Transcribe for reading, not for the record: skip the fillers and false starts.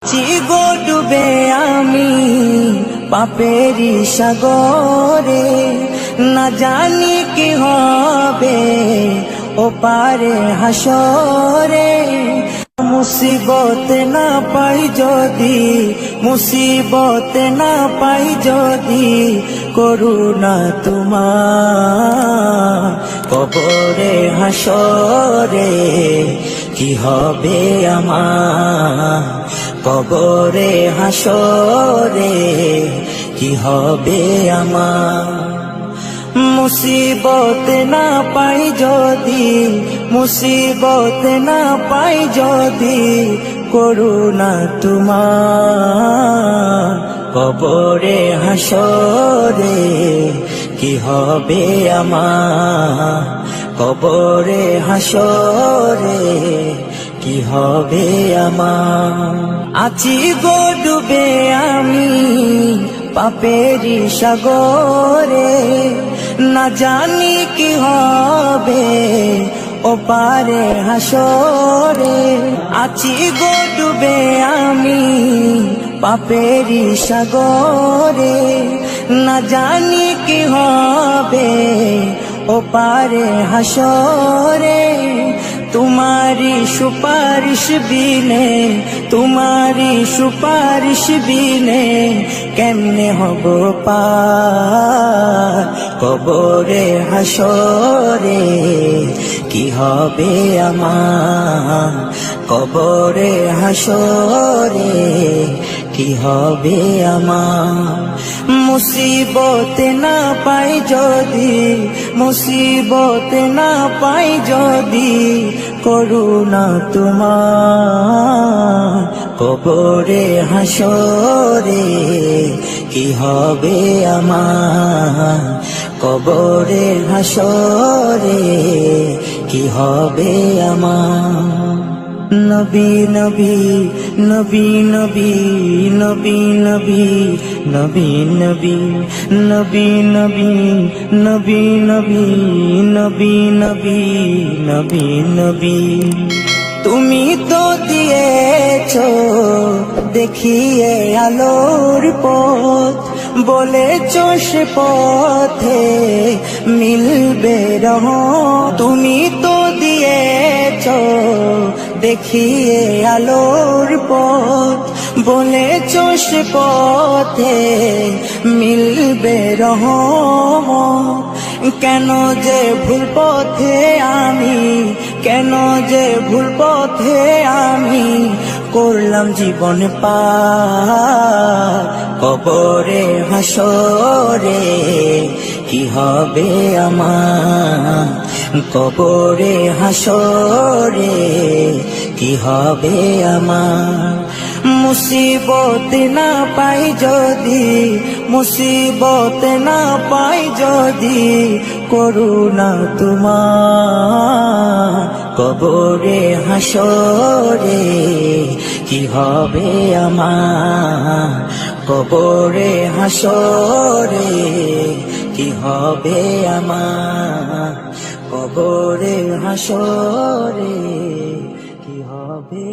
চিগো ডুবে আমি পাপেরি সাগরে, না জানি কি হবে ও পারে হাসরে। মুসিবত না পাই যদি, মুসিবত না পাই যদি, করুণা তোমার কবরে হাসরে কি হবে আমার, কবরে হাসরে কি হবে আমার। মুসিবত না পাই যদি, মুসিবত না পাই যদি, করুণা তোমার কবরে হাসরে কি হবে আমার, কবরে হাসরে কি হবে আমার। আছি গো ডুবে আমি পাপেরি সাগরে, না জানি কি হবে ও পারে হাসরে। আছি গো ডুবে আমি পাপেরি সাগরে, না জানি কি হবে ও পারে হাসরে। तुम्हारी सुपारिश बिने, तुम्हारी सुपारिश बिने केमने हबो पार कबरे हासरे কি হবে আমার, কবরে হাসরে কি হবে আমার। মুসিবত না পাই যদি, মুসিবত না পাই যদি, করুণা তোমার কবরে হাসরে কি হবে আমার, কবরে হাসরে কি হবে আমার। নবী নবী নবী নবী নবী নবী নবী নবী নবী নবী নবী নবী নবী নবী নবী নবী। তুমি তো দিয়েছো দেখিয়ে আলোর পথ, বলেছো সে পথে মিলবে রহমত। তুমি তো দিয়েছো দেখিয়ে আলোর পথ, বলেছো সে পথে মিলবে রহমত। কেন যে ভুল পথে আমি, কেন যে ভুল পথে আমি করলাম জীবন পার কবরে হাসরে কি হবে আমার, কবরে হাসরে কি হবে আমার। মুসিবত না পাই যদি, মুসিবত না পাই যদি, করুণা তোমার কবরে হাসরে কি হবে আমার, কবরে হাসরে কি হবে আমার, কবরে হাসরে কি হবে।